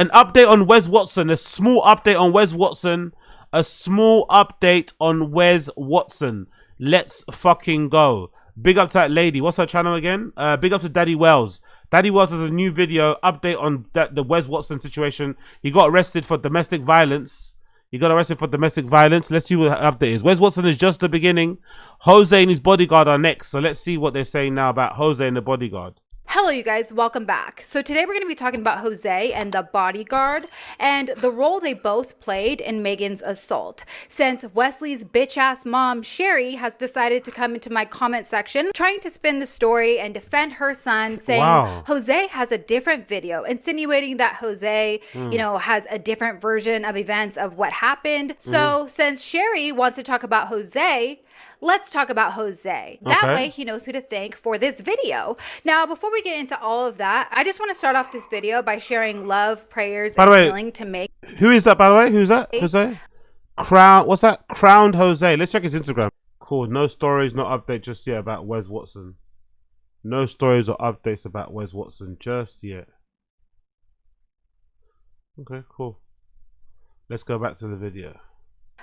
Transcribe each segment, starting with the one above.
An update on Wes Watson. A small update on Wes Watson. A small update on Wes Watson. Let's fucking go. Big up to that lady. What's her channel again? Big up to Daddy Wells. Daddy Wells has a new video update on the Wes Watson situation. He got arrested for domestic violence. Let's see what the update is. Wes Watson is just the beginning. Jose and his bodyguard are next. So let's see what they're saying now about Jose and the bodyguard. Hello you guys, welcome back. So today we're going to be talking about Jose and the bodyguard and the role they both played in Megan's assault. Since Wesley's bitch ass mom Sherry has decided to come into my comment section trying to spin the story and defend her son, saying Jose has a different video, insinuating that Jose, has a different version of events of what happened. So since Sherry wants to talk about Jose, let's talk about Jose. That way he knows who to thank for this video. Now, before we get into all of that, I just want to start off this video by sharing love, prayers, and healing to make. Who is that, by the way? Who's that? Jose? What's that? Crowned Jose. Let's check his Instagram. Cool. No stories, no update just yet about Wes Watson. No stories or updates about Wes Watson just yet. Okay, cool. Let's go back to the video.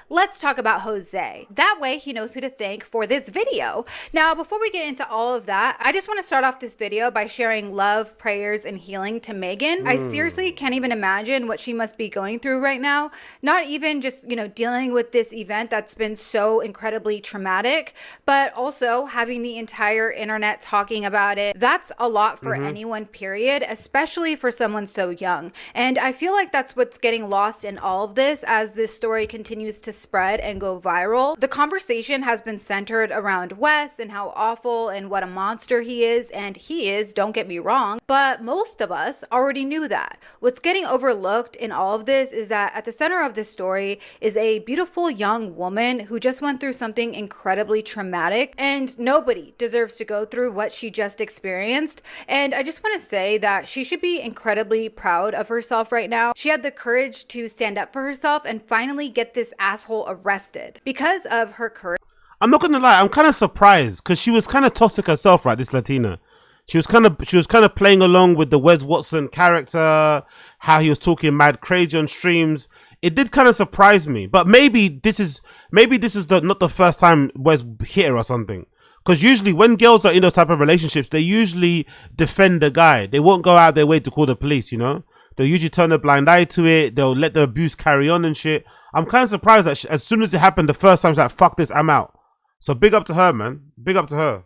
Let's talk about Jose. That way he knows who to thank for this video. Now, before we get into all of that, I just want to start off this video by sharing love, prayers, and healing to Megan. I seriously can't even imagine what she must be going through right now. Not even just, dealing with this event that's been so incredibly traumatic, but also having the entire internet talking about it. That's a lot for anyone, period, especially for someone so young. And I feel like that's what's getting lost in all of this as this story continues to spread and go viral. The conversation has been centered around Wes and how awful and what a monster he is, and he is, don't get me wrong, but most of us already knew that. What's getting overlooked in all of this is that at the center of this story is a beautiful young woman who just went through something incredibly traumatic, and nobody deserves to go through what she just experienced. And I just want to say that she should be incredibly proud of herself right now. She had the courage to stand up for herself and finally get this asshole arrested. Because of her courage, I'm not gonna lie, I'm kind of surprised because she was kind of toxic herself, right? This Latina, she was kind of playing along with the Wes Watson character, how he was talking mad crazy on streams. It did kind of surprise me, but maybe this is not the first time Wes hit her or something. Because usually when girls are in those type of relationships, they usually defend the guy. They won't go out their way to call the police. They'll usually turn a blind eye to it. They'll let the abuse carry on and shit. I'm kind of surprised that as soon as it happened the first time, she's like, fuck this, I'm out. So big up to her, man. Big up to her.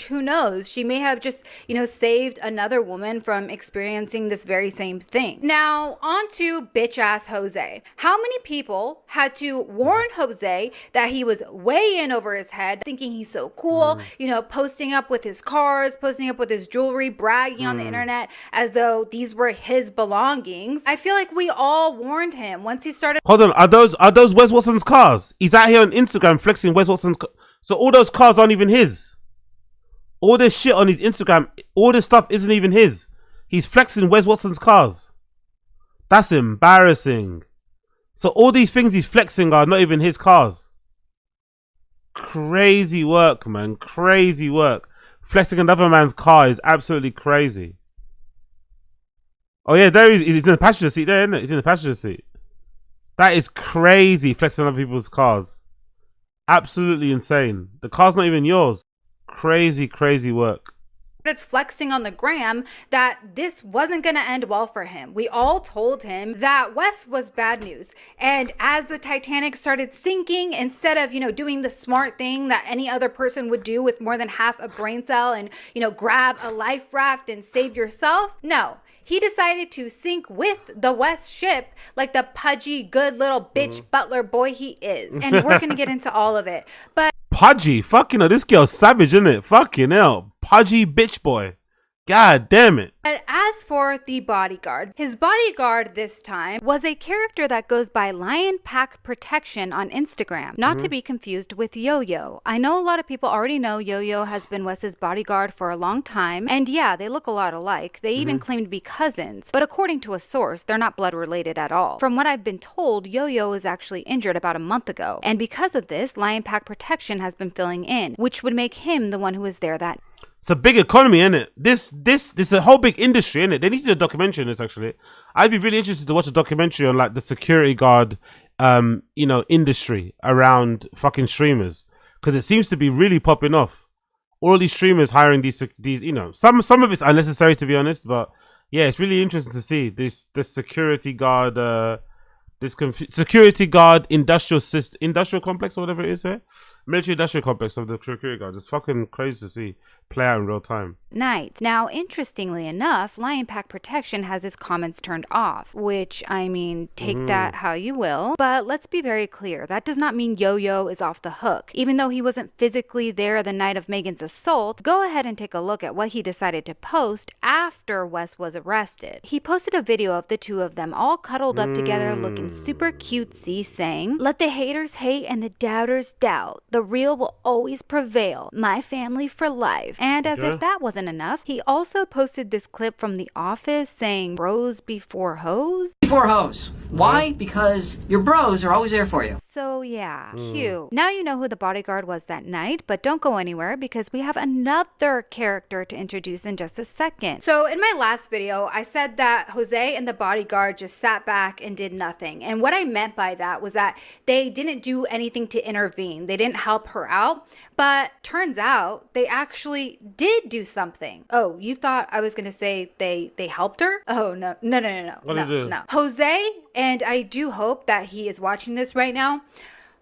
who knows, she may have just, saved another woman from experiencing this very same thing. Now, on to bitch ass Jose. How many people had to warn Jose that he was way in over his head, thinking he's so cool, posting up with his cars, posting up with his jewelry, bragging on the internet as though these were his belongings. I feel like we all warned him once he started. Hold on, are those Wes Watson's cars? He's out here on Instagram flexing Wes Watson's so all those cars aren't even his. All this shit on his Instagram, all this stuff isn't even his. He's flexing Wes Watson's cars. That's embarrassing. So all these things he's flexing are not even his cars. Crazy work, man. Crazy work. Flexing another man's car is absolutely crazy. Oh yeah, there he's in the passenger seat there, isn't it? He's in the passenger seat. That is crazy, flexing other people's cars. Absolutely insane. The car's not even yours. Crazy, crazy work. Flexing on the gram that this wasn't going to end well for him. We all told him that Wes was bad news. And as the Titanic started sinking, instead of, doing the smart thing that any other person would do with more than half a brain cell and, grab a life raft and save yourself, no. He decided to sink with the Wes ship like the pudgy, good little bitch butler boy he is. And we're going to get into all of it. But pudgy, fucking hell, this girl's savage, isn't it? Fucking hell, pudgy bitch boy. God damn it. But as for the bodyguard, his bodyguard this time was a character that goes by Lion Pack Protection on Instagram, not to be confused with Yo-Yo. I know a lot of people already know Yo-Yo has been Wes's bodyguard for a long time, and yeah, they look a lot alike. They even claim to be cousins, but according to a source, they're not blood related at all. From what I've been told, Yo-Yo was actually injured about a month ago, and because of this, Lion Pack Protection has been filling in, which would make him the one who was there that It's a big economy, isn't it? This a whole big industry, isn't it? They need to do a documentary on this. Actually, I'd be really interested to watch a documentary on like the security guard, industry around fucking streamers, because it seems to be really popping off. All these streamers hiring these, some of it's unnecessary, to be honest, but yeah, it's really interesting to see this security guard, security guard industrial complex or whatever it is here, military industrial complex of the security guards. It's fucking crazy to see play out in real time. Night. Now, interestingly enough, Lion Pack Protection has his comments turned off, which, I mean, take that how you will. But let's be very clear, that does not mean Yo-Yo is off the hook. Even though he wasn't physically there the night of Megan's assault, go ahead and take a look at what he decided to post after Wes was arrested. He posted a video of the two of them all cuddled up together looking super cutesy, saying, "Let the haters hate and the doubters doubt. The real will always prevail. My family for life." And as if that wasn't enough, he also posted this clip from The Office saying, "Bros before hoes." Before hoes. Why? Because your bros are always there for you. So yeah, cute. Now you know who the bodyguard was that night, but don't go anywhere because we have another character to introduce in just a second. So in my last video, I said that Jose and the bodyguard just sat back and did nothing. And what I meant by that was that they didn't do anything to intervene. They didn't help her out. But turns out they actually did do something. Oh, you thought I was going to say they helped her? Oh, no. No. Jose, and I do hope that he is watching this right now.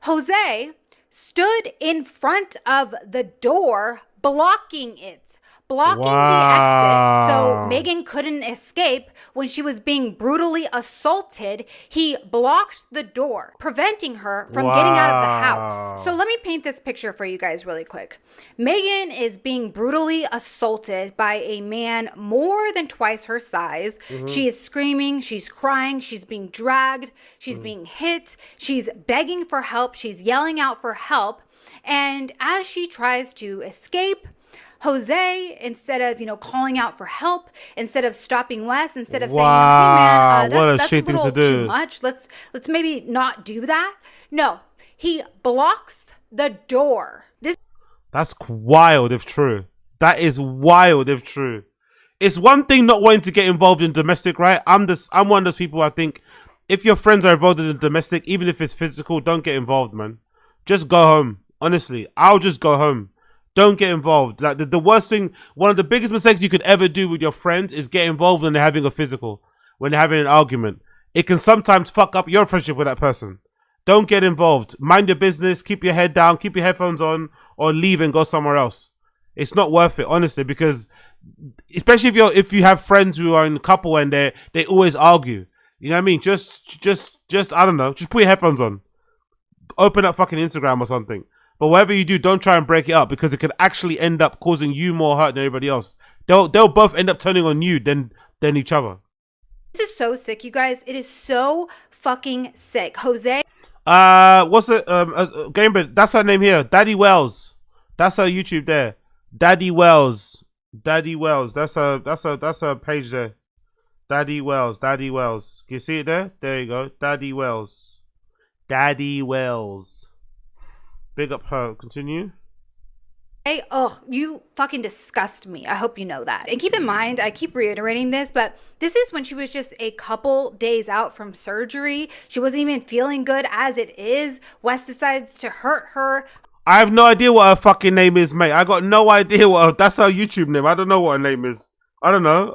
Jose stood in front of the door, blocking it. Blocking the exit so Megan couldn't escape when she was being brutally assaulted. He blocked the door, preventing her from getting out of the house. So let me paint this picture for you guys really quick. Megan is being brutally assaulted by a man more than twice her size. She is screaming, she's crying, she's being dragged, she's being hit, she's begging for help, she's yelling out for help. And as she tries to escape, Jose, instead of, calling out for help, instead of stopping Wes, instead of saying, "Hey man, that's a little too much. Let's maybe not do that." No, he blocks the door. That's wild if true. That is wild if true. It's one thing not wanting to get involved in domestic, right? I'm one of those people. I think if your friends are involved in the domestic, even if it's physical, don't get involved, man. Just go home. Honestly, I'll just go home. Don't get involved. Like the worst thing, one of the biggest mistakes you could ever do with your friends is get involved when they're having a physical, when they're having an argument. It can sometimes fuck up your friendship with that person. Don't get involved. Mind your business. Keep your head down. Keep your headphones on, or leave and go somewhere else. It's not worth it, honestly, because especially if you have friends who are in a couple and they always argue. You know what I mean? Just I don't know. Just put your headphones on. Open up fucking Instagram or something. But whatever you do, don't try and break it up because it could actually end up causing you more hurt than everybody else. They'll both end up turning on you than each other. This is so sick, you guys. It is so fucking sick. Jose. What's it? Gamebird. That's her name here. Daddy Wells. That's her YouTube there. Daddy Wells. That's her page there. Daddy Wells. Can you see it there? There you go. Daddy Wells. Big up her. Continue. Hey, you fucking disgust me. I hope you know that. And keep in mind, I keep reiterating this, but this is when she was just a couple days out from surgery. She wasn't even feeling good as it is. Wes decides to hurt her. I have no idea what her fucking name is, mate. I got no idea that's her YouTube name. I don't know what her name is. I don't know.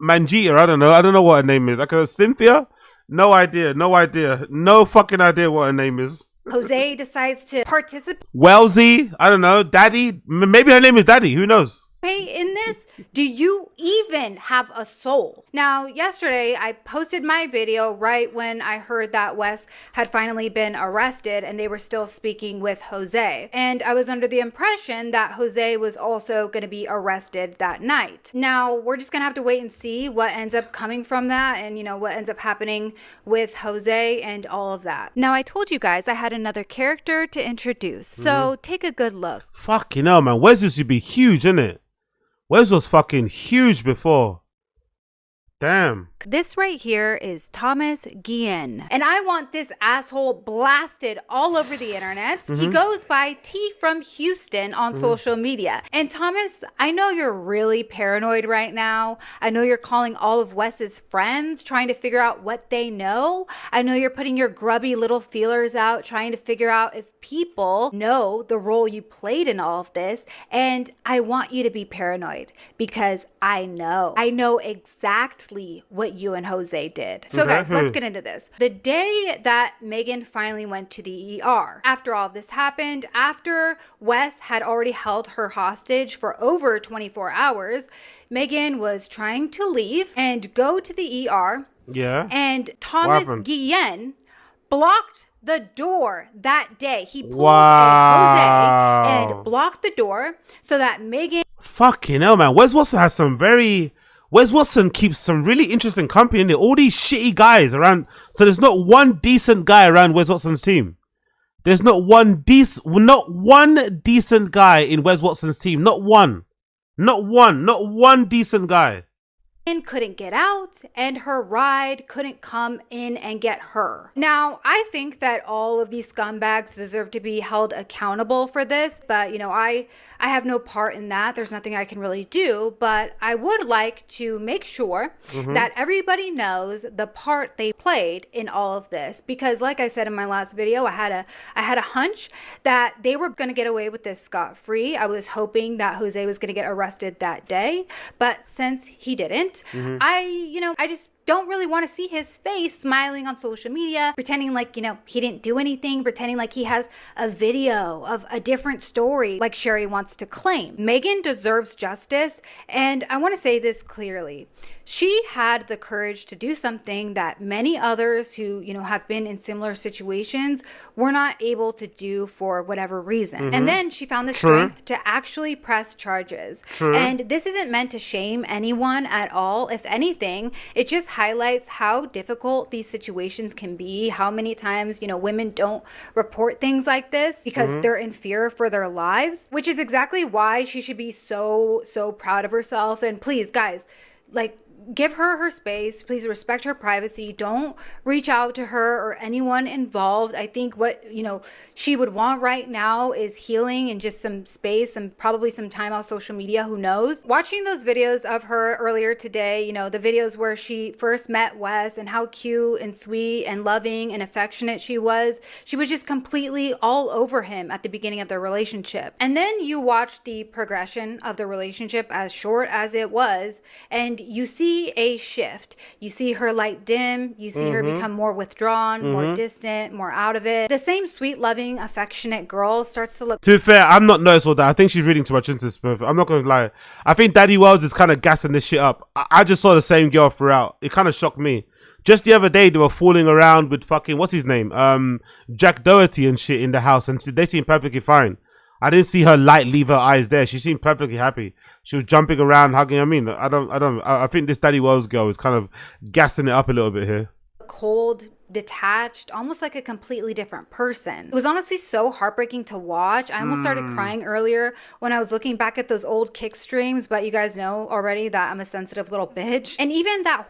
Manjita, I don't know. I don't know what her name is. Like Cynthia? No idea. No fucking idea what her name is. Jose decides to participate. Wellesley, I don't know. Daddy, maybe her name is Daddy. Who knows? In this, do you even have a soul? Now, yesterday, I posted my video right when I heard that Wes had finally been arrested and they were still speaking with Jose. And I was under the impression that Jose was also going to be arrested that night. Now, we're just going to have to wait and see what ends up coming from that and, what ends up happening with Jose and all of that. Now, I told you guys I had another character to introduce, so take a good look. Fucking hell, man. Wes used to be huge, isn't it? Wes was fucking huge before. Damn. This right here is Thomas Gillian. And I want this asshole blasted all over the internet. He goes by T from Houston on social media. And Thomas, I know you're really paranoid right now. I know you're calling all of Wes's friends, trying to figure out what they know. I know you're putting your grubby little feelers out, trying to figure out if people know the role you played in all of this. And I want you to be paranoid because I know exactly what you and Jose did. So guys, let's get into this. The day that Megan finally went to the ER, after all of this happened, after Wes had already held her hostage for over 24 hours, Megan was trying to leave and go to the ER. Yeah. And Thomas Gillian blocked the door that day. He pulled wow. a Jose and blocked the door so that Megan... Fucking hell, man. Wes Watson keeps some really interesting company in there. All these shitty guys around. So there's not one decent guy around Wes Watson's team. There's not one decent guy in Wes Watson's team. Not one decent guy. Couldn't get out and her ride couldn't come in and get her. Now, I think that all of these scumbags deserve to be held accountable for this, but you know, I have no part in that. There's nothing I can really do, but I would like to make sure that everybody knows the part they played in all of this, because like I said in my last video, I had a hunch that they were going to get away with this scot-free. I was hoping that Jose was going to get arrested that day, but since he didn't, I just don't really want to see his face smiling on social media, pretending like, he didn't do anything, pretending like he has a video of a different story like Sherry wants to claim. Megan deserves justice, and I want to say this clearly. She had the courage to do something that many others who, have been in similar situations were not able to do for whatever reason. And then she found the strength to actually press charges. And this isn't meant to shame anyone at all. If anything, it just highlights how difficult these situations can be, how many times, women don't report things like this because they're in fear for their lives, which is exactly why she should be so proud of herself. And please, guys, give her her space. Please respect her privacy. Don't reach out to her or anyone involved. I think what, she would want right now is healing and just some space and probably some time off social media. Who knows? Watching those videos of her earlier today, the videos where she first met Wes and how cute and sweet and loving and affectionate she was just completely all over him at the beginning of their relationship. And then you watch the progression of the relationship, as short as it was, and you see a shift. You see her light dim. You see her become more withdrawn, more distant, more out of it. The same sweet, loving, affectionate girl starts to look... To be fair, I'm not noticed all that. I think she's reading too much into this. I'm not going to lie. I think Daddy Wells is kind of gassing this shit up. I just saw the same girl throughout. It kind of shocked me. Just the other day, they were fooling around with fucking, what's his name? Jack Doherty and shit in the house. And they seemed perfectly fine. I didn't see her light leave her eyes there. She seemed perfectly happy. She was jumping around, hugging. I think this Daddy Wells girl is kind of gassing it up a little bit here. Cold, detached, almost like a completely different person. It was honestly so heartbreaking to watch. I almost started crying earlier when I was looking back at those old kick streams, but you guys know already that I'm a sensitive little bitch. And even that...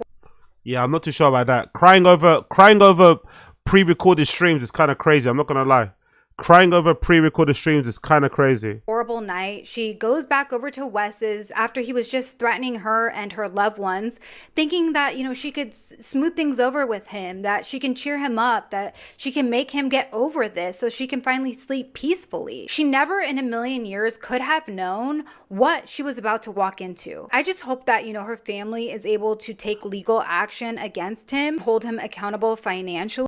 Yeah, I'm not too sure about that. Crying over pre-recorded streams is kind of crazy. I'm not going to lie. Crying over pre-recorded streams is kind of crazy. Horrible night. She goes back over to Wes's after he was just threatening her and her loved ones, thinking that, she could smooth things over with him, that she can cheer him up, that she can make him get over this so she can finally sleep peacefully. She never in a million years could have known what she was about to walk into. I just hope that, her family is able to take legal action against him, hold him accountable financially.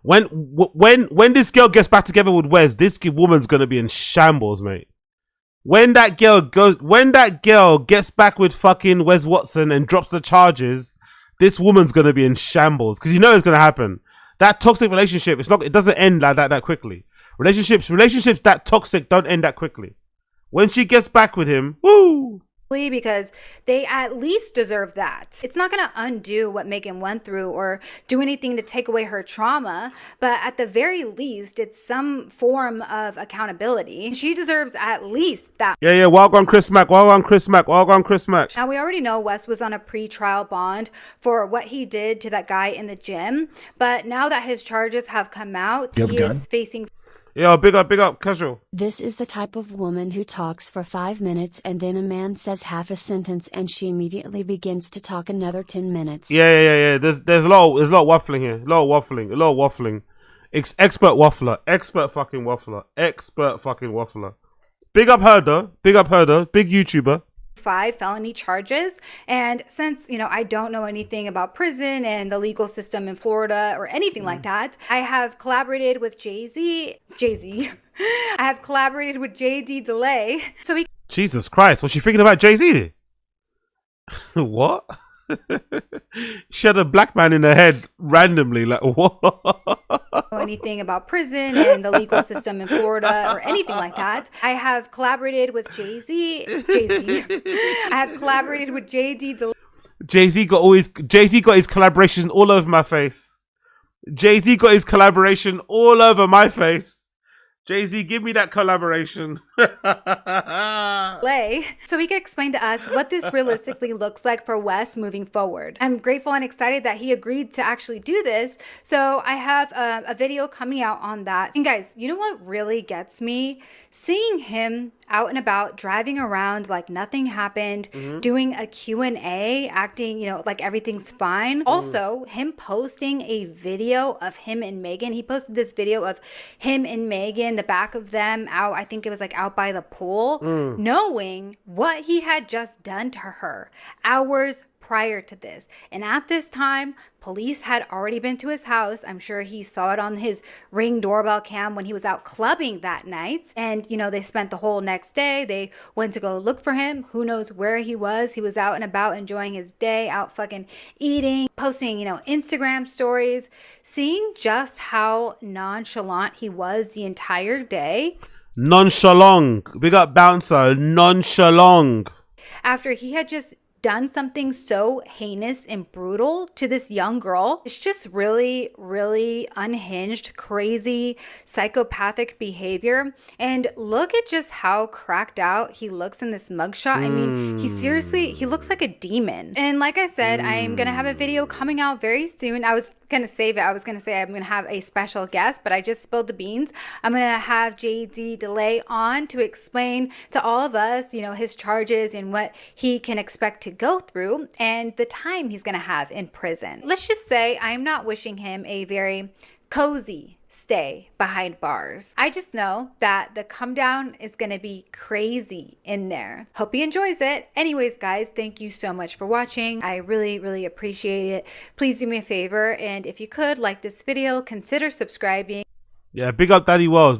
When this girl gets back together with Wes, this woman's gonna be in shambles, mate. When that girl gets back with fucking Wes Watson and drops the charges, this woman's gonna be in shambles, because it's gonna happen. That toxic relationship, it doesn't end like that quickly. Relationships that toxic don't end that quickly. When she gets back with him, woo, because they at least deserve that. It's not going to undo what Megan went through or do anything to take away her trauma, but at the very least, it's some form of accountability. She deserves at least that. Yeah, welcome Chris Mack, welcome Chris Mack, welcome Chris Mack. Now, we already know Wes was on a pre-trial bond for what he did to that guy in the gym, but now that his charges have come out, he is facing... Yo, big up, casual. This is the type of woman who talks for 5 minutes and then a man says half a sentence and she immediately begins to talk another 10 minutes. Yeah. There's a lot of waffling here. A lot of waffling. Expert waffler. Expert fucking waffler. Big up her though. Big YouTuber. 5 felony charges, and since I don't know anything about prison and the legal system in Florida or anything like that, I have collaborated with Jay-Z. I have collaborated with JD Delay, so he... Jesus Christ, was she thinking about Jay-Z? What? She had a black man in her head randomly, like what? Know anything about prison and the legal system in Florida or anything like that. I have collaborated with Jay-Z. I have collaborated with JD. Jay-Z got his collaboration all over my face. Jay-Z got his collaboration all over my face. Jay-Z, give me that collaboration. So he could explain to us what this realistically looks like for Wes moving forward. I'm grateful and excited that he agreed to actually do this. So I have a video coming out on that. And guys, you know what really gets me? Seeing him out and about, driving around like nothing happened, doing a Q&A, acting, like everything's fine. Also, him posting a video of him and Megan. He posted this video of him and Megan, the back of them out, I think it was like out by the pool, knowing what he had just done to her hours prior to this. And at this time, police had already been to his house. I'm sure he saw it on his Ring doorbell cam when he was out clubbing that night. And, they spent the whole next day. They went to go look for him. Who knows where he was? He was out and about enjoying his day, out fucking eating, posting, Instagram stories, seeing just how nonchalant he was the entire day. Nonchalant. Big up bouncer. Nonchalant. After he had just done something so heinous and brutal to this young girl. It's just really, really unhinged, crazy, psychopathic behavior. And look at just how cracked out he looks in this mugshot. I mean, he looks like a demon. And like I said, I'm gonna have a video coming out very soon. I was gonna save it. I was gonna say I'm gonna have a special guest, but I just spilled the beans. I'm gonna have JD Delay on to explain to all of us, his charges and what he can expect to go through and the time he's gonna have in prison. Let's just say I'm not wishing him a very cozy stay behind bars. I just know that the come down is gonna be crazy in there. Hope he enjoys it. Anyways, guys, thank you so much for watching. I really, really appreciate it. Please do me a favor, and if you could like this video, consider subscribing. Yeah, big up Daddy Wells.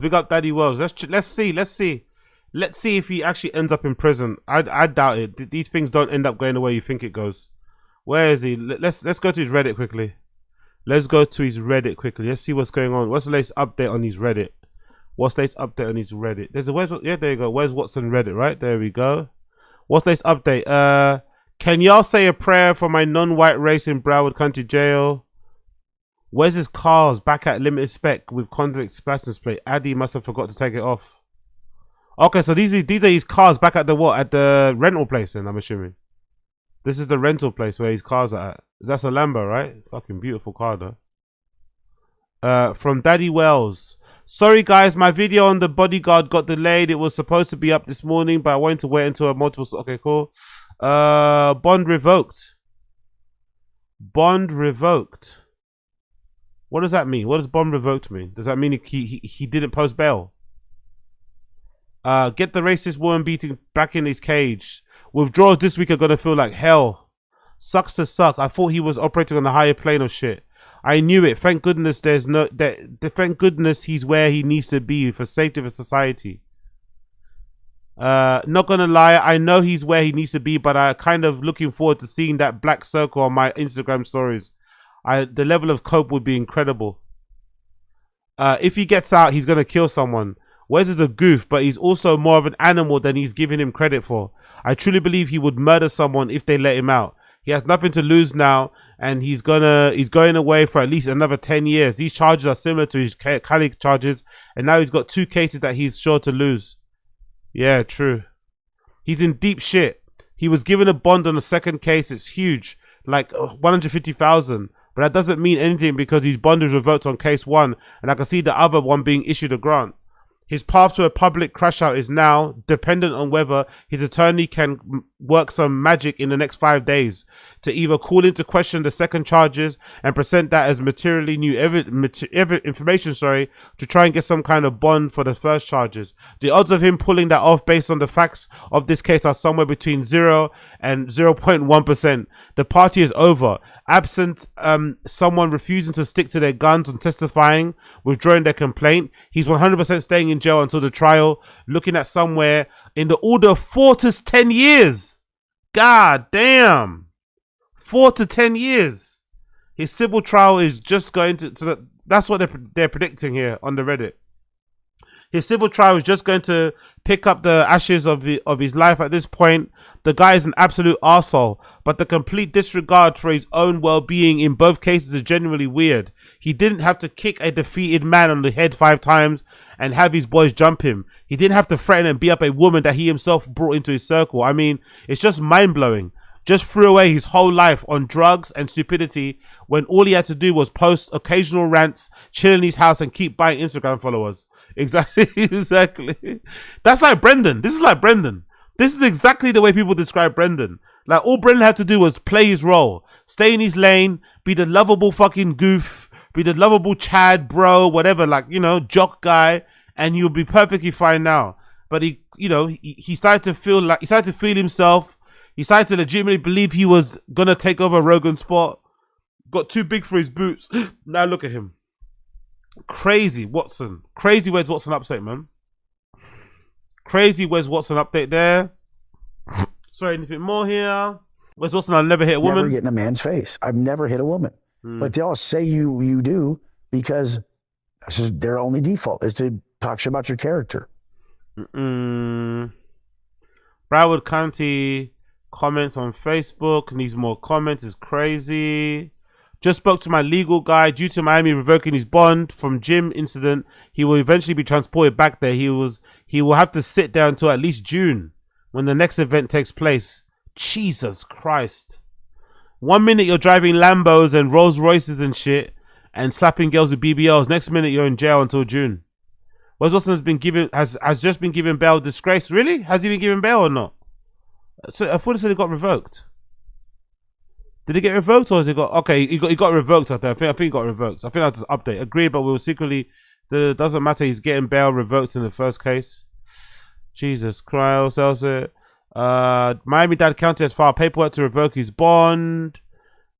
Let's see if he actually ends up in prison. I doubt it. These things don't end up going the way you think it goes. Where is he? Let's go to his Reddit quickly. Let's see what's going on. What's the latest update on his Reddit? There's a there you go. Wes Watson Reddit, right? There we go. What's the latest update? Can y'all say a prayer for my non-white race in Broward County Jail? Where's his cars back at limited spec with convict license plate? Addy must have forgot to take it off. Okay, so these are his cars back at the what? At the rental place then, I'm assuming. This is the rental place where his cars are at. That's a Lambo, right? Fucking beautiful car though. From Daddy Wells. Sorry guys, my video on the bodyguard got delayed. It was supposed to be up this morning, but I wanted to wait until a multiple... Okay, cool. Bond revoked. Bond revoked. What does that mean? What does bond revoked mean? Does that mean he didn't post bail? Get the racist woman beating back in his cage. Withdrawals this week are gonna feel like hell. Sucks to suck. I thought he was operating on a higher plane of shit. I knew it. Thank goodness thank goodness he's where he needs to be for safety of society. Not gonna lie, I know he's where he needs to be, but I kind of looking forward to seeing that black circle on my Instagram stories. The level of cope would be incredible. If he gets out, he's gonna kill someone. Wes is a goof, but he's also more of an animal than he's giving him credit for. I truly believe he would murder someone if they let him out. He has nothing to lose now, and he's going away for at least another 10 years. These charges are similar to his Cali charges, and now he's got 2 cases that he's sure to lose. Yeah, true. He's in deep shit. He was given a bond on the second case. It's huge, like 150,000. But that doesn't mean anything because his bond was revoked on case 1, and I can see the other one being issued a grant. His path to a public crash out is now dependent on whether his attorney can work some magic in the next 5 days to either call into question the second charges and present that as materially new information, to try and get some kind of bond for the first charges. The odds of him pulling that off based on the facts of this case are somewhere between 0 and 0.1%. The party is over. Absent someone refusing to stick to their guns and testifying, withdrawing their complaint, he's 100% staying in jail until the trial, looking at somewhere in the order of 4 to 10 years. God damn. 4 to 10 years. His civil trial is just going to that's what they're predicting here on the Reddit. His civil trial is just going to pick up the ashes of his life at this point. The guy is an absolute arsehole, but the complete disregard for his own well-being in both cases is genuinely weird. He didn't have to kick a defeated man on the head 5 times and have his boys jump him. He didn't have to threaten and beat up a woman that he himself brought into his circle. I mean, it's just mind-blowing. Just threw away his whole life on drugs and stupidity when all he had to do was post occasional rants, chill in his house, and keep buying Instagram followers. Exactly, exactly. That's like Brendan. This is like Brendan. This is exactly the way people describe Brendan. Like, all Brendan had to do was play his role, stay in his lane, be the lovable fucking goof, be the lovable Chad bro, whatever, like, you know, jock guy, and you'll be perfectly fine now. But he, you know, he started to feel like, he started to feel himself. He started to legitimately believe he was gonna take over Rogan's spot. Got too big for his boots. Now look at him. Crazy Watson. Crazy Wes Watson update, man. Crazy Wes Watson update there. Sorry, anything more here? Wes Watson, I'll never hit a woman. Never get in a man's face. I've never hit a woman. But they all say you do because that's just their only default is to talk shit about your character. Broward County comments on Facebook. Needs more comments. Is crazy. Just spoke to my legal guy. Due to Miami revoking his bond from gym incident, he will eventually be transported back there. He will have to sit there until at least June when the next event takes place. Jesus Christ. 1 minute you're driving Lambos and Rolls Royces and shit and slapping girls with BBLs. Next minute you're in jail until June. Wes Watson has just been given bail disgrace. Really? Has he been given bail or not? So I thought he said he got revoked. Did he get revoked or has he got? Okay, he got revoked. I think he got revoked. I think that's his update. Agreed, but we will secretly. It doesn't matter. He's getting bail revoked in the first case. Jesus Christ! Also, Miami-Dade County has filed paperwork to revoke his bond.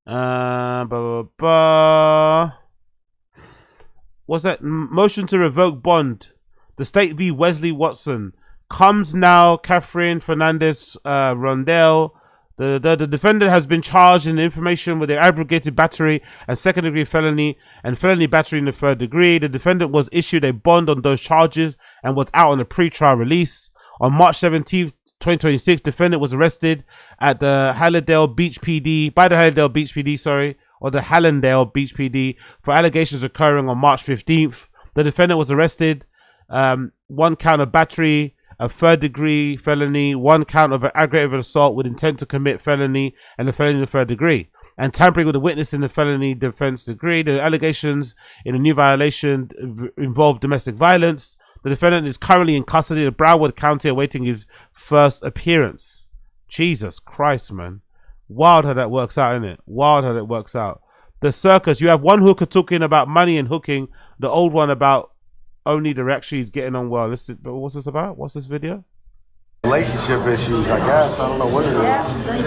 Blah, blah, blah. What's that? Motion to revoke bond. The state v. Wesley Watson comes now. Catherine Fernandez Rondell. The defendant has been charged in the information with the aggravated battery and second-degree felony and felony battery in the 3rd degree. The defendant was issued a bond on those charges and was out on a pre-trial release. On March 17th, 2026, defendant was arrested at the Hallandale Beach PD, by the Hallandale Beach PD, or the Hallandale Beach PD for allegations occurring on March 15th. The defendant was arrested, 1 count of battery, a 3rd degree felony, 1 count of aggravated assault with intent to commit felony and a felony in the 3rd degree, and tampering with a witness in the felony defense degree. The allegations in a new violation involve domestic violence. The defendant is currently in custody of Broward County awaiting his first appearance. Jesus Christ, man. Wild how that works out, isn't it? Wild how that works out. The circus, you have one hooker talking about money and hooking, the old one about only the actually he's getting on well. Listen, but what's this about? What's this video? Relationship issues, I guess. I don't know what it is. You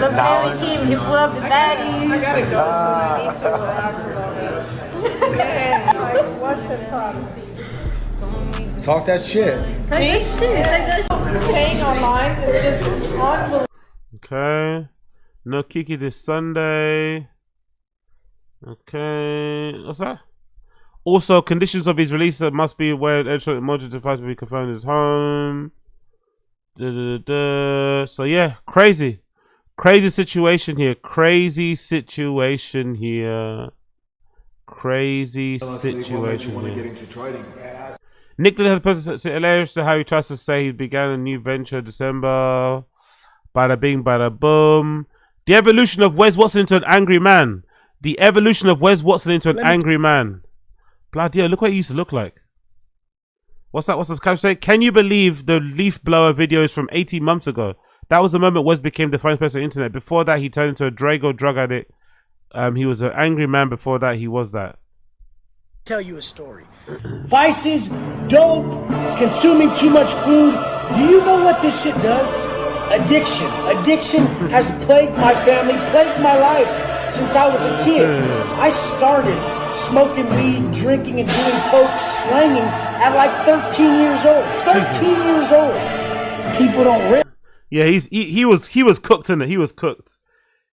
look very cute. You pull up the baddies. I gotta go, so I need to relax a little bit. Man, like, what the fuck? Talk that shit. Saying online is just unbelievable. Okay. No Kiki this Sunday. Okay. What's that? Also, conditions of his release must be aware that electronic motor device will be confirmed in his home. So yeah, crazy situation here. Crazy situation here. Nicholas has posted hilarious to how he tries to say he began a new venture December. Bada bing, bada boom. The evolution of Wes Watson into an angry man. The evolution of Wes Watson into an angry man. Bloody hell, look what he used to look like. What's that? What's this guy say? Can you believe the leaf blower videos from 18 months ago? That was the moment Wes became the funniest person on the internet. Before that, he turned into a Drago drug addict. He was an angry man. Before that, he was that. Tell you a story. Vices, dope, consuming too much food. Do you know what this shit does? Addiction. Addiction has plagued my family, plagued my life since I was a kid. I started smoking weed, drinking, and doing coke, slanging at like 13 years old. 13 years old. People don't realize. Yeah, he was cooked in it. He was cooked.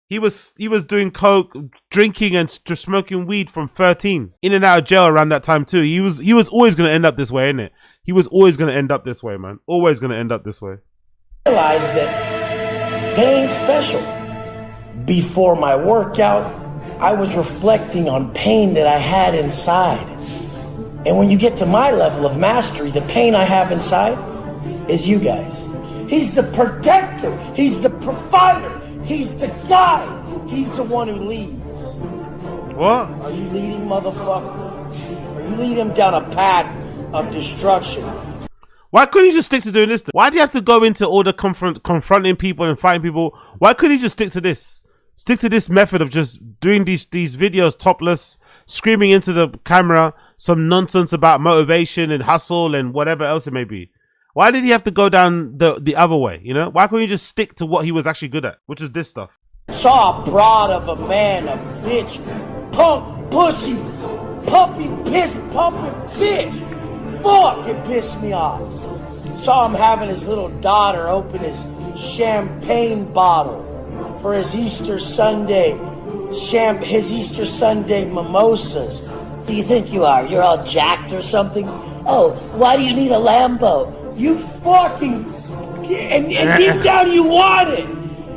He was doing coke, drinking, and smoking weed from 13. In and out of jail around that time too. He was always gonna end up this way, innit? He was always gonna end up this way, man. Always gonna end up this way. Realize that they ain't special. Before my workout, I was reflecting on pain that I had inside. And when you get to my level of mastery, the pain I have inside is you guys. He's the protector. He's the provider. He's the guide. He's the one who leads. What? Are you leading, motherfucker? Are you leading him down a path of destruction? Why couldn't he just stick to doing this? Why do you have to go into all the confronting people and fighting people? Why couldn't he just stick to this? Stick to this method of just doing these videos topless, screaming into the camera some nonsense about motivation and hustle and whatever else it may be. Why did he have to go down the other way, you know? Why couldn't he just stick to what he was actually good at, which is this stuff? Saw a broad of a man, a bitch, punk, pussy, puppy, piss, pumping bitch. Fuck, it pissed me off. Saw him having his little daughter open his champagne bottle for his Easter Sunday, his Easter Sunday mimosas. Who do you think you are? You're all jacked or something? Oh, why do you need a Lambo? You fucking... And deep down you want it.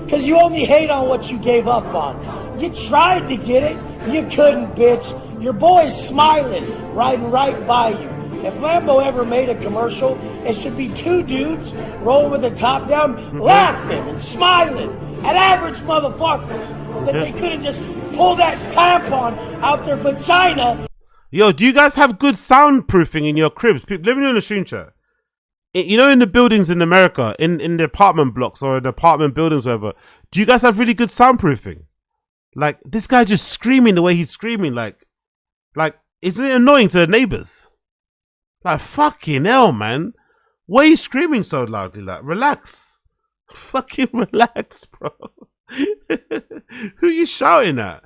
Because you only hate on what you gave up on. You tried to get it. You couldn't, bitch. Your boy's smiling, riding right by you. If Lambo ever made a commercial, it should be two dudes rolling with the top down, laughing and smiling at average motherfuckers. That they couldn't just pull that tampon out their vagina. Yo, do you guys have good soundproofing in your cribs? People living in the stream chat. You know, in the buildings in America, in the apartment blocks or in the apartment buildings, or whatever, do you guys have really good soundproofing? Like, this guy just screaming the way he's screaming, like, isn't it annoying to the neighbors? Like, fucking hell, man. Why are you screaming so loudly? Like, relax. Fucking relax, bro. Who are you shouting at?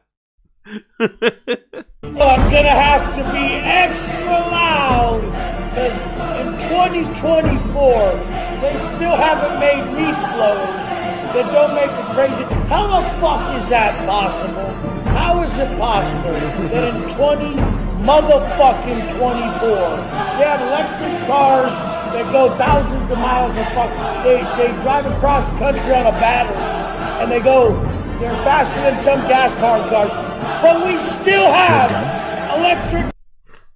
Well, I'm gonna have to be extra loud because in 2024 they still haven't made leaf blowers that don't make a crazy. How the fuck is that possible? How is it possible that in 24 they have electric cars that go thousands of miles of fuck? They drive across country on a battery and they're faster than some gas-powered cars. But we still have electric.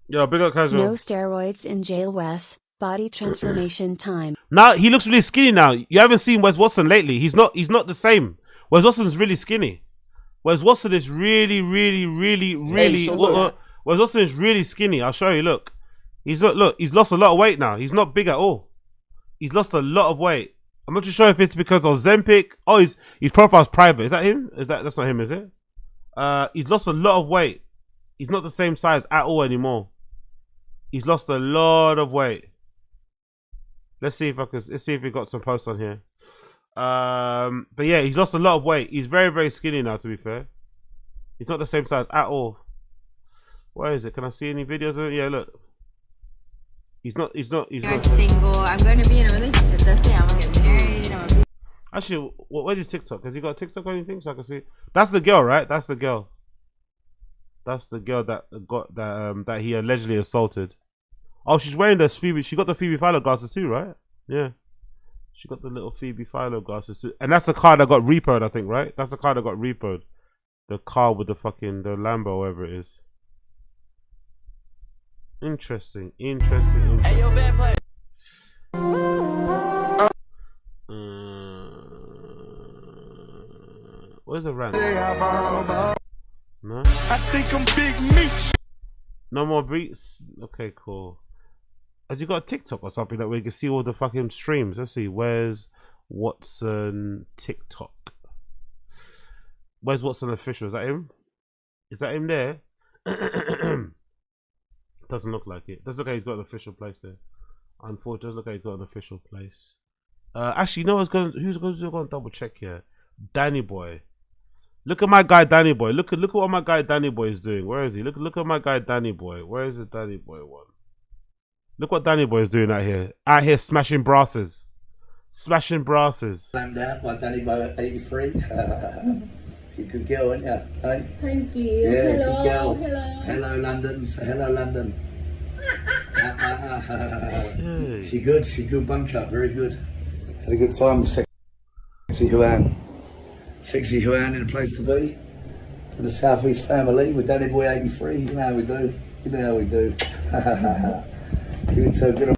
Yo, big up casual. No steroids in jail, Wes. Body transformation time. Now he looks really skinny now. You haven't seen Wes Watson lately. He's not the same. Wes Watson's really skinny. Wes Watson is really Wes Watson is really skinny. I'll show you. Look. He's lost a lot of weight now. He's not big at all. He's lost a lot of weight. I'm not too sure if it's because of Ozempic. Oh, his profile's private. Is that him? That's not him, is it? He's lost a lot of weight. He's not the same size at all anymore. He's lost a lot of weight. Let's see if we got some posts on here. But yeah, he's lost a lot of weight. He's very, very skinny now, to be fair. He's not the same size at all. Where is it? Can I see any videos of it? Yeah, look. He's not single. I'm going to be in a relationship. That's it. I'm going to get married. Actually, where's his TikTok? Has he got a TikTok or anything so I can see? That's the girl, right? That's the girl. That's the girl that he allegedly assaulted. Oh, she's wearing the Phoebe. She got the Phoebe Philo glasses too, right? Yeah. She got the little Phoebe Philo glasses too. And that's the car that got repoed, I think, right? That's the car that got repoed. The car with the fucking, the Lambo, whatever it is. Interesting. Hey, yo, bad play. Where's the rant? No? I think I'm Big Meech. No more beats? Okay, cool. Has you got a TikTok or something that we can see all the fucking streams? Let's see. Where's Watson TikTok? Where's Watson official? Is that him? Is that him there? Doesn't look like it. Doesn't look like he's got an official place there. Unfortunately, doesn't look like he's got an official place. Actually, you know who's going to double check here? Danny Boy. Look at my guy Danny Boy. Look at what my guy Danny Boy is doing. Where is he? Look at my guy Danny Boy. Where is the Danny Boy one? Look what Danny Boy is doing out here. Out here smashing brasses. Smashing brasses. Slammed out by Danny Boy at 83. She's a good girl, isn't you? Hey? Thank you. Yeah, Hello. good girl. Hello. Hello, London. Say hello, London. Hey. She good bunch up, very good. Had a good time with Sexy Juan. Sexy Juan in a place to be. For the South East family with Danny Boy 83. You know how we do. You know how we do. You were so good on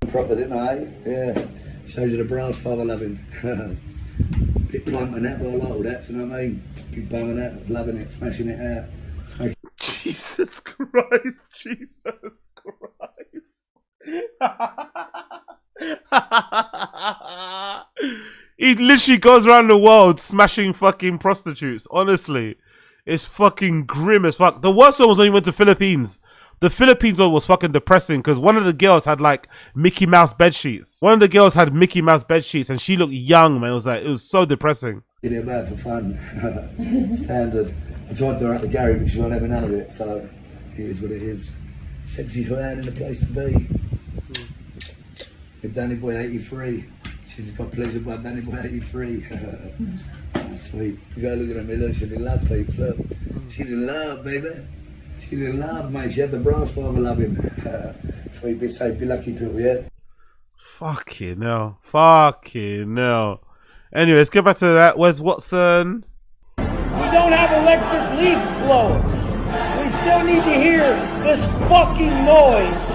proper, didn't I? Yeah. Showed you the brass father loving. Bit blunt and that, but I like all that, you know what I mean? Big bum and that, loving it, smashing it out. Jesus Christ, Jesus Christ. He literally goes around the world smashing fucking prostitutes. Honestly, it's fucking grim as fuck. The worst one was when he went to Philippines. The Philippines one was fucking depressing because one of the girls had like Mickey Mouse bed sheets. One of the girls had Mickey Mouse bed sheets and she looked young, man. It was so depressing. Did it bad for fun. Standard. I tried to her at the Gary, but she won't have none of it, so it is what it is. Sexy Joanne in the place to be. With Danny Boy 83. She's got pleasure by Danny Boy 83. That's sweet. You gotta look at her, look, she's in love, peeps, look. She's in love, baby. She's in love, mate. She had the brass father loving. Sweet, be safe, be lucky, people, yeah? Fucking hell. Fucking hell. Anyway, let's get back to that. Where's Watson? We don't have electric leaf blowers. We still need to hear this fucking noise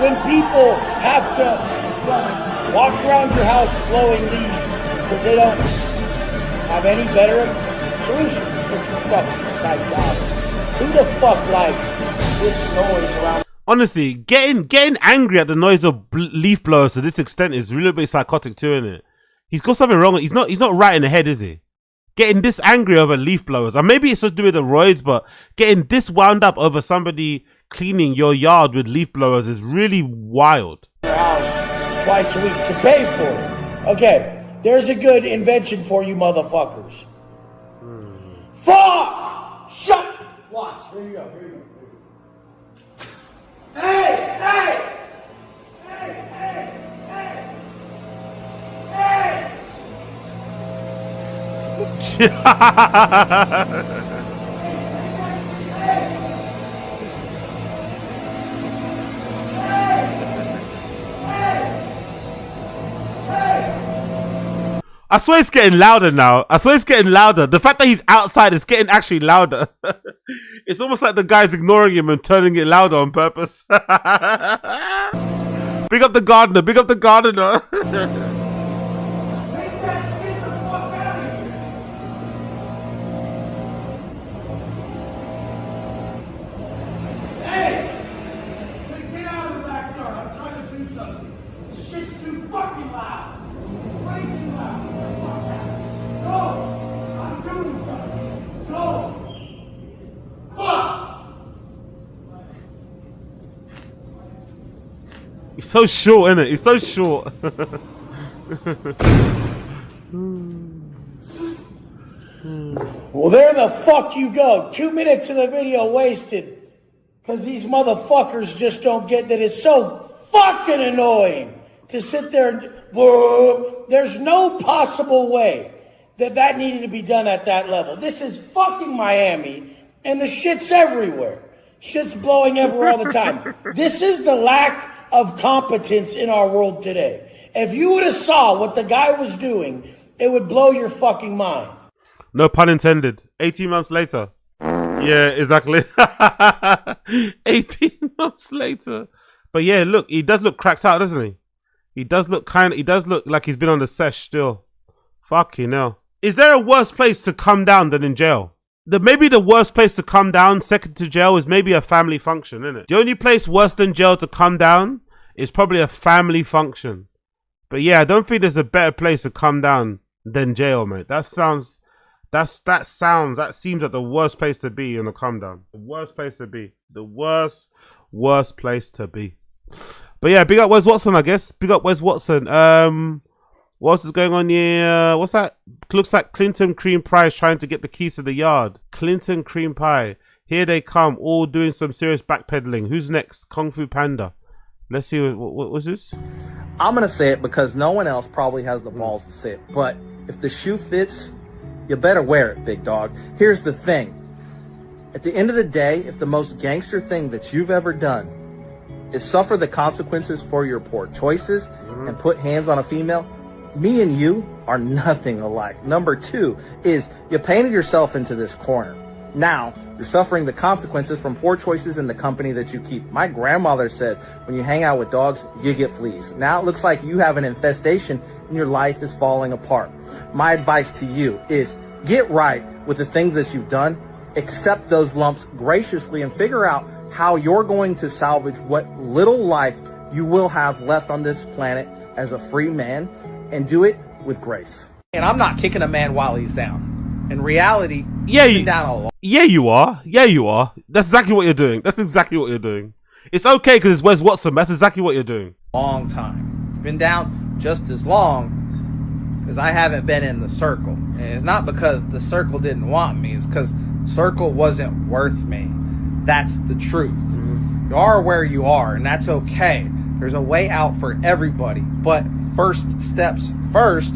when people have to just walk around your house blowing leaves because they don't have any better solution. It's fucking psychotic. Who the fuck likes this noise around? Honestly, getting angry at the noise of leaf blowers to this extent is really a bit psychotic too, isn't it? He's got something wrong. He's not right in the head, is he? Getting this angry over leaf blowers, and maybe it's just to do with the roids, but getting this wound up over somebody cleaning your yard with leaf blowers is really wild. Your house twice a week to pay for it. Okay, there's a good invention for you motherfuckers. Fuck! Shut! Watch. Here you go. Here you go. Hey! Hey! Hey! Hey! Hey! Hey! I swear it's getting louder now. I swear it's getting louder. The fact that he's outside is getting actually louder. It's almost like the guy's ignoring him and turning it louder on purpose. Big up the gardener. Big up the gardener. Hey! Get out of the backyard. I'm trying to do something. This shit's too fucking loud. It's way too loud. Go! I'm doing something. Go! Fuck! He's so short, isn't it? He's so short. Well, there the fuck you go. 2 minutes of the video wasted. Because these motherfuckers just don't get that it's so fucking annoying to sit there and... There's no possible way that needed to be done at that level. This is fucking Miami, and the shit's everywhere. Shit's blowing everywhere all the time. This is the lack of competence in our world today. If you would have saw what the guy was doing, it would blow your fucking mind. No pun intended. 18 months later. Yeah, exactly. 18 months later. But yeah, look, he does look cracked out, doesn't he? He does look like he's been on the sesh still. Fucking hell. Is there a worse place to come down than in jail? Maybe the worst place to come down, second to jail, is maybe a family function, isn't it? The only place worse than jail to come down is probably a family function. But yeah, I don't think there's a better place to come down than jail, mate. That seems like the worst place to be in a come down. The worst place to be. The worst place to be. But yeah, big up Wes Watson, I guess. Big up Wes Watson. What else is going on here? What's that? Looks like Clinton Cream Pie is trying to get the keys to the yard. Clinton Cream Pie. Here they come, all doing some serious backpedaling. Who's next? Kung Fu Panda. Let's see, what was this? I'm going to say it because no one else probably has the balls to say it. But if the shoe fits, you better wear it, big dog. Here's the thing. At the end of the day, if the most gangster thing that you've ever done is suffer the consequences for your poor choices and put hands on a female, me and you are nothing alike. Number two is you painted yourself into this corner. Now you're suffering the consequences from poor choices in the company that you keep. My grandmother said, when you hang out with dogs, you get fleas. Now it looks like you have an infestation and your life is falling apart. My advice to you is get right with the things that you've done, accept those lumps graciously, and figure out how you're going to salvage what little life you will have left on this planet as a free man, and do it with grace. And I'm not kicking a man while he's down. In reality, he's been down all along. Yeah, you are. Yeah, you are. That's exactly what you're doing. That's exactly what you're doing. It's okay because it's Wes Watson. That's exactly what you're doing. Long time. He's been down just as long because I haven't been in the circle. And it's not because the circle didn't want me. It's because the circle wasn't worth me. That's the truth. You are where you are, and that's okay. There's a way out for everybody. But first steps first,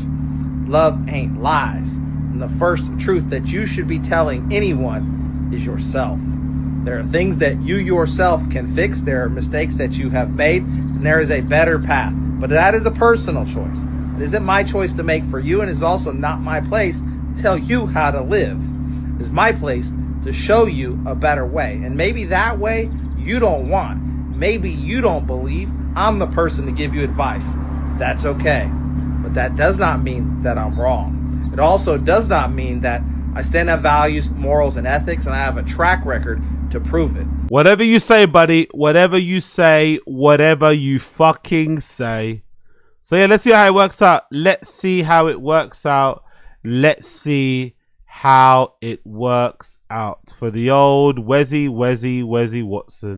love ain't lies. And the first truth that you should be telling anyone is yourself. There are things that you yourself can fix. There are mistakes that you have made, and there is a better path. But that is a personal choice. It isn't my choice to make for you, and it's also not my place to tell you how to live. It's my place to show you a better way. And maybe that way you don't want. Maybe you don't believe. I'm the person to give you advice. That's okay. But that does not mean that I'm wrong. It also does not mean that I stand on values, morals, and ethics, and I have a track record to prove it. Whatever you say, buddy. Whatever you say. Whatever you fucking say. So yeah, let's see how it works out. Let's see how it works out. Let's see how it works out for the old Wesy Watson.